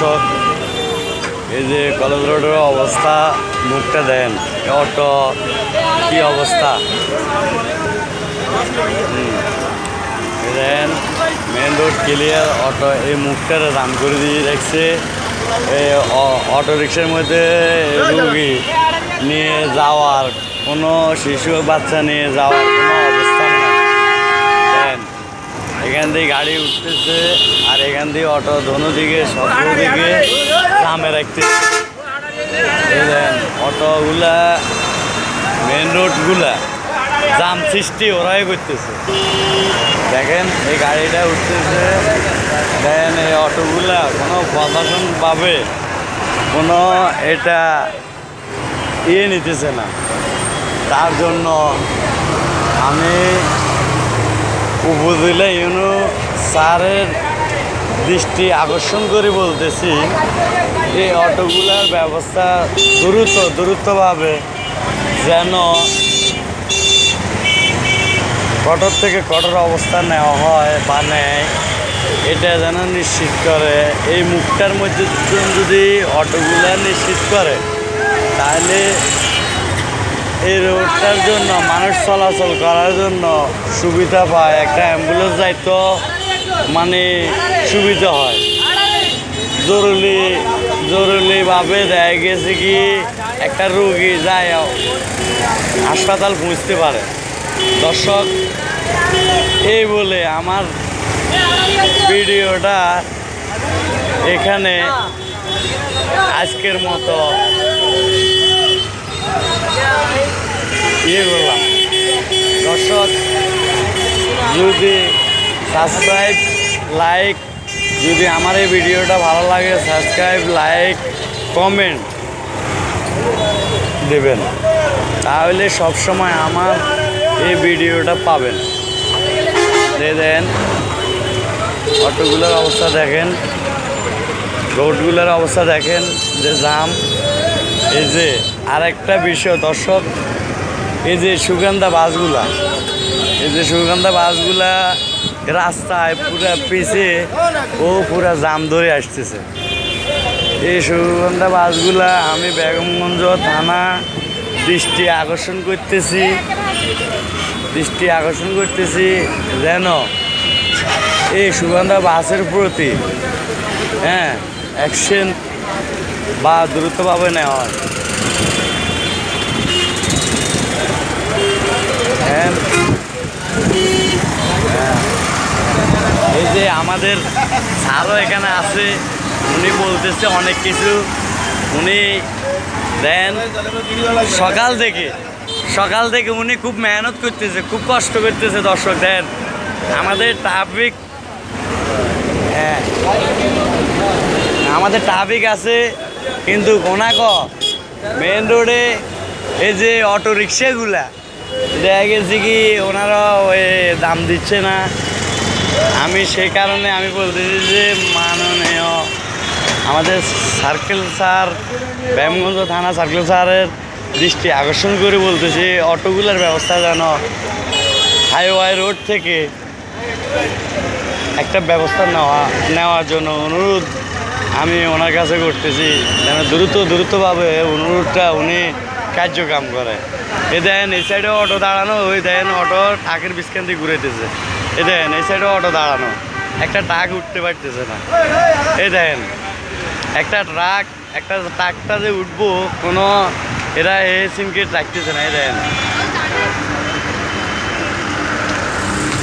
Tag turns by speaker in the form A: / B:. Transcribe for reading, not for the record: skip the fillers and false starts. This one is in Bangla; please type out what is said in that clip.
A: দর্শক, এই যে কলেজ রোডের অবস্থা, মুখটা দেন, অটো কি অবস্থা দেন। মেন রোড ক্লিয়ার, অটো এই মুখটার দাম করে দিয়ে রাখছে। এই অটো রিক্সার মধ্যে রুগী নিয়ে যাওয়ার কোনো শিশু বাচ্চা নিয়ে যাওয়ার কোনো অবস্থা নেই। দেন এখান থেকে গাড়ি উঠতেছে আর এখান থেকে অটো দোনো দিকে সব দিকে জামে রাখতেছে। এই দেন অটোগুলা, মেন রোডগুলা জাম সৃষ্টি ওরাই করতেছে। দেখেন এই গাড়িটা উঠতেছে, দেখেন এই অটোগুলা কোনো প্রশাসন পাবে কোনো এটা নিতেছে না। তার জন্য আমি উপজেলা ইউনো স্যারের দৃষ্টি আকর্ষণ করে বলতেছি, এই অটোগুলার ব্যবস্থা দ্রুতভাবে যেন কঠোর থেকে কঠোর অবস্থা নেওয়া হয় বা নেয়, এটা যেন নিশ্চিত করে। এই মুখটার মধ্যে যদি অটোগুলা নিশ্চিত করে তাহলে এই রোডটার জন্য মানুষ চলাচল করার জন্য সুবিধা পায়, একটা অ্যাম্বুলেন্স যাইতো মানে সুবিধা হয়। জরুরিভাবে দেখা গেছে কি একটা রোগী যায় হাসপাতাল পৌঁছতে পারে। দর্শক, এই বলে আমার ভিডিওটা এখানে আজকের মতো করলাম। দর্শক, যদি সাবস্ক্রাইব লাইক, যদি আমার এই ভিডিওটা ভালো লাগে সাবস্ক্রাইব লাইক কমেন্ট দেবেন, তাহলে সবসময় আমার এই ভিডিওটা পাবেন। দেন অটোগুলোর অবস্থা দেখেন, রোডগুলোর অবস্থা দেখেন যে জাম। এই যে আরেকটা বিষয় দর্শক, এই যে সুগন্ধা বাসগুলা, রাস্তায় পুরা পিছে পুরা জাম ধরে আসতেছে। এই সুগন্ধা বাসগুলা আমি বেগমগঞ্জ থানা দৃষ্টি আকর্ষণ করতেছি যেন এই সুগন্ধা বাসের প্রতি অ্যাকশন বা দ্রুতভাবে নেওয়া হয়। এই যে আমাদের স্যারও এখানে আছে, উনি বলতেছে অনেক কিছু। উনি দেন সকাল থেকে উনি খুব মেহনত করতেছে, খুব কষ্ট করতেছে। দর্শক দেন আমাদের ট্রাফিক আছে, কিন্তু কোনাক মেন রোডে এই যে অটো রিক্সাগুলা দেখা গেছে কি ওনারা ওই দাম দিচ্ছে না। আমি সেই কারণে আমি বলতেছি যে মাননীয় আমাদের সার্কেল স্যার, বেগমগঞ্জ থানা সার্কেল স্যারের দৃষ্টি আকর্ষণ করে বলতেছি, অটোগুলার ব্যবস্থা যেন হাইওয়ে রোড থেকে একটা ব্যবস্থা নেওয়ার জন্য অনুরোধ আমি ওনার কাছে করতেছি, যেন দ্রুতভাবে অনুরোধটা উনি কার্যক্রম করে। এ দেখেন এই সাইডে অটো দাঁড়ানো, ওই দেখেন অটো ট্রাকের বিস্কান দিয়ে ঘুরেতেছে। এ দেখেন এই সাইডে অটো দাঁড়ানো, একটা ট্রাক উঠতে পারতেছে না। এই দেখেন একটা ট্রাকটা যে উঠবো কোনো এরা সিমকে রাখতেছে না। এই দেখেন